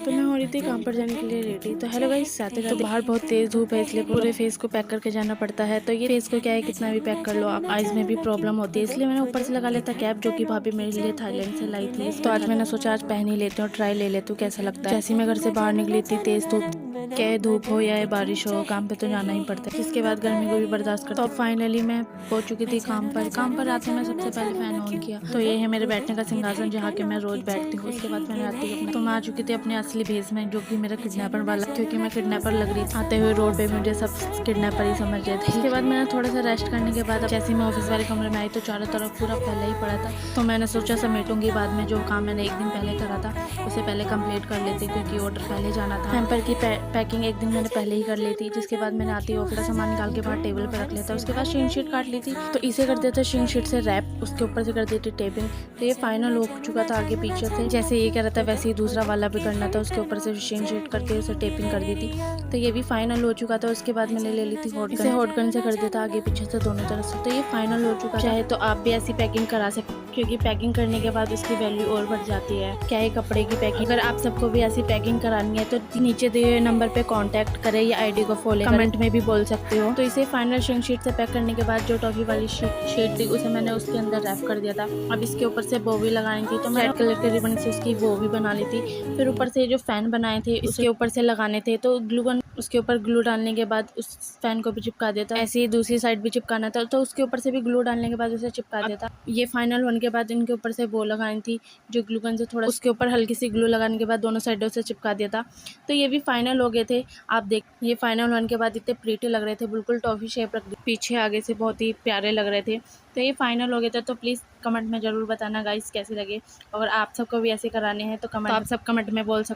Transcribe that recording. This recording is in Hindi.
तो मैं हो रही थी काम पर जाने के लिए रेडी। तो हेलो गाइस, साथ ही बाहर बहुत तेज धूप है, इसलिए पूरे फेस को पैक करके जाना पड़ता है। तो ये फेस को क्या है, कितना भी पैक कर लो आप, आईज में भी प्रॉब्लम होती है, इसलिए मैंने ऊपर से लगा लेता कैप, जो कि भाभी मेरे लिए थाईलैंड से लाई थी। तो आज मैंने सोचा आज पहन ही लेती हूँ, ट्राई ले लेती हूँ कैसा लगता है। जैसे मैं घर से बाहर निकली थी, तेज धूप, क्या धूप हो या बारिश हो, काम पे तो जाना ही पड़ता है। इसके बाद गर्मी को भी बर्दाश्त करता। तो फाइनली मैं पहुंच चुकी थी काम पर आते मैं सबसे पहले फैन ऑन किया। तो ये है मेरे बैठने का सिंहासन, जहाँ के मैं रोज बैठती हूँ। उसके बाद मैंने आती अपना तो मैं आ चुकी थी अपने असली भेस में, जो कि मेरा किडनैपर वाला, क्योंकि मैं किडनैपर लग रही थी। आते हुए रोड पे मुझे सब किडनैपर ही समझ रहे थे। इसके बाद मैंने थोड़ा सा रेस्ट करने के बाद जैसे मैं ऑफिस वाले कमरे में आई तो चारों तरफ पूरा फैला ही पड़ा था। तो मैंने सोचा समेटूंगी बाद में, जो काम मैंने एक दिन पहले करा था उसे पहले कंप्लीट कर लेते, क्योंकि ऑर्डर पहले जाना था। हैम्पर की पैकिंग एक दिन मैंने पहले ही कर ली थी। जिसके बाद मैंने आती ऑफिस का सामान निकाल के बाहर टेबल पर रख लेता। उसके बाद शीट शीट काट ली थी, तो इसे कर देते शीट शीट से रैप, उसके ऊपर से कर देती टेपिंग। तो ये फाइनल हो चुका था आगे पीछे से, जैसे ये कह रहा था वैसे ही दूसरा वाला भी करना था। उसके ऊपर से शीट शीट करके उसे टेपिंग कर दी थी। तो ये भी फाइनल हो चुका था। उसके बाद मैंने ले ली थी हॉट गन, इसे हॉट गन से कर देता आगे पीछे से दोनों तरफ से। तो ये फाइनल हो चुका। चाहे तो आप भी ऐसी पैकिंग करा सकते, क्योंकि पैकिंग करने के बाद उसकी वैल्यू और बढ़ जाती है। क्या है कपड़े की पैकिंग, अगर आप सबको भी ऐसी पैकिंग करानी है तो नीचे दिए हुए नंबर पे कांटेक्ट करें या आईडी को फॉलो कमेंट में भी बोल सकते हो। तो इसे फाइनल शिंक शीट से पैक करने के बाद जो टॉफी वाली शीट थी उसे मैंने उसके अंदर रैप कर दिया था। अब इसके ऊपर से बो भी लगानी थी, तो मैं रेड कलर के रिबन से उसकी बो भी बना ली थी। फिर ऊपर से जो फैन बनाए थे उसके ऊपर से लगाने थे, तो ग्लू गन उसके ऊपर ग्लू डालने के बाद उस फैन को भी चिपका देता। ऐसे ही दूसरी साइड भी चिपकाना था, तो उसके ऊपर से भी ग्लू डालने के बाद उसे चिपका देता। ये फाइनल होने के बाद इनके ऊपर से बो लगानी थी, जो ग्लू गन से थोड़ा उसके ऊपर हल्की सी ग्लू लगाने के बाद दोनों साइडों से चिपका दिया था। तो ये भी फाइनल हो गए थे। आप देख, ये फाइनल होने के बाद इतने प्रीटी लग रहे थे, बिल्कुल टॉफी शेप रख दी, पीछे आगे से बहुत ही प्यारे लग रहे थे। तो ये फाइनल हो गए थे। तो प्लीज़ कमेंट में ज़रूर बताना गाइस कैसे लगे। अगर आप सबको भी ऐसे कराने हैं तो आप सब कमेंट में बोल सकते।